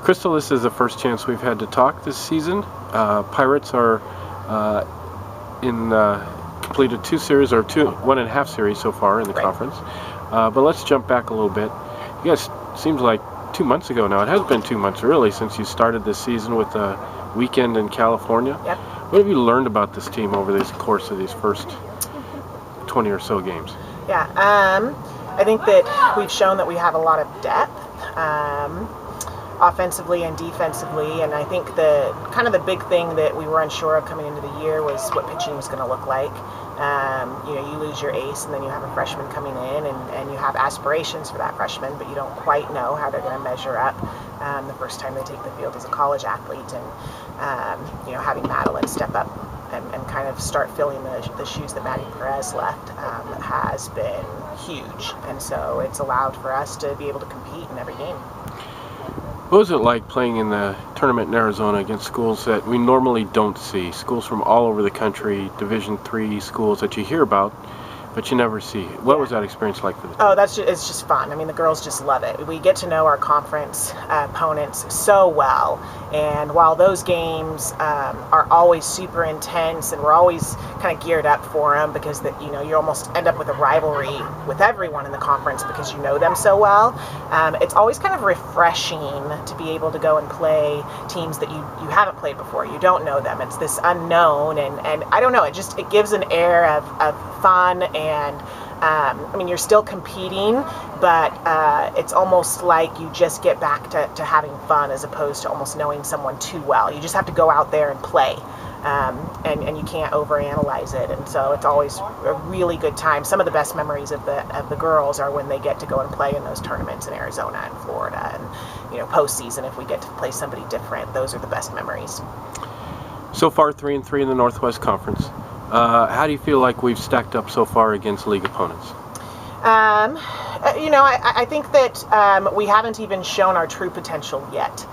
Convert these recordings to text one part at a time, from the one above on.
Cristal, this is the first chance we've had to talk this season. Pirates are completed 2 series, or 1.5 series so far in the conference. But let's jump back a little bit. You guys, seems like 2 months ago now. It has been 2 months really since you started this season with a weekend in California. Yep. What have you learned about this team over the course of these first 20 or so games? Yeah, I think that we've shown that we have a lot of depth. Offensively and defensively, and I think the big thing that we were unsure of coming into the year was what pitching was going to look like. You lose your ace, and then you have a freshman coming in, and you have aspirations for that freshman, but you don't quite know how they're going to measure up the first time they take the field as a college athlete. And having Madeline step up and kind of start filling the shoes that Maddie Perez left has been huge, and so it's allowed for us to be able to compete in every game. What was it like playing in the tournament in Arizona against schools that we normally don't see? Schools from all over the country, Division III schools that you hear about, but you never see. What was that experience like for the team? Oh, it's just fun. I mean, the girls just love it. We get to know our conference opponents so well, and while those games are always super intense, and we're always kind of geared up for them because you almost end up with a rivalry with everyone in the conference because you know them so well. It's always kind of refreshing to be able to go and play teams that you haven't played before. You don't know them. It's this unknown, and I don't know. It gives an air of fun. And you're still competing, but it's almost like you just get back to having fun as opposed to almost knowing someone too well. You just have to go out there and play, and you can't overanalyze it. And so it's always a really good time. Some of the best memories of the girls are when they get to go and play in those tournaments in Arizona and Florida, and postseason if we get to play somebody different. Those are the best memories. So far, 3-3 in the Northwest Conference. How do you feel like we've stacked up so far against league opponents? I think that we haven't even shown our true potential yet.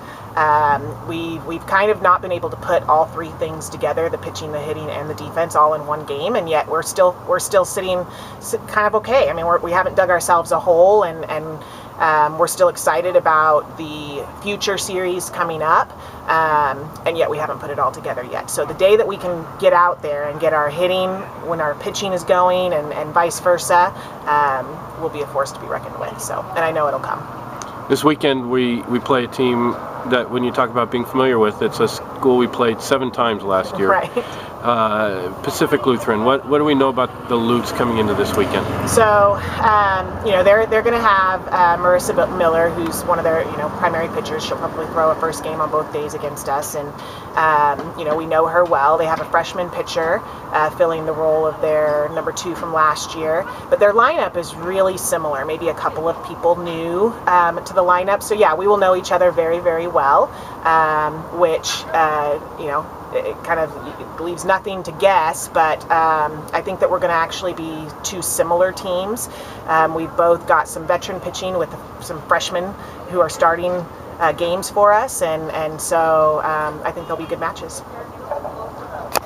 We've kind of not been able to put all 3 things together, the pitching, the hitting, and the defense, all in one game, and yet we're still sitting kind of okay. I mean, we haven't dug ourselves a hole, and we're still excited about the future series coming up, and yet we haven't put it all together yet. So the day that we can get out there and get our hitting when our pitching is going, and vice versa, will be a force to be reckoned with. And I know it'll come. This weekend we play a team that, when you talk about being familiar with, it's a school we played 7 times last year. Right. Pacific Lutheran. What do we know about the Lutes coming into this weekend? So, they're going to have Marissa Miller, who's one of their primary pitchers. She'll probably throw a first game on both days against us, and we know her well. They have a freshman pitcher filling the role of their number 2 from last year, but their lineup is really similar. Maybe a couple of people new to the lineup. So yeah, we will know each other very, very well, which it kind of leaves nothing to guess, but I think that we're going to actually be 2 similar teams. We've both got some veteran pitching with some freshmen who are starting games for us, and so I think they'll be good matches.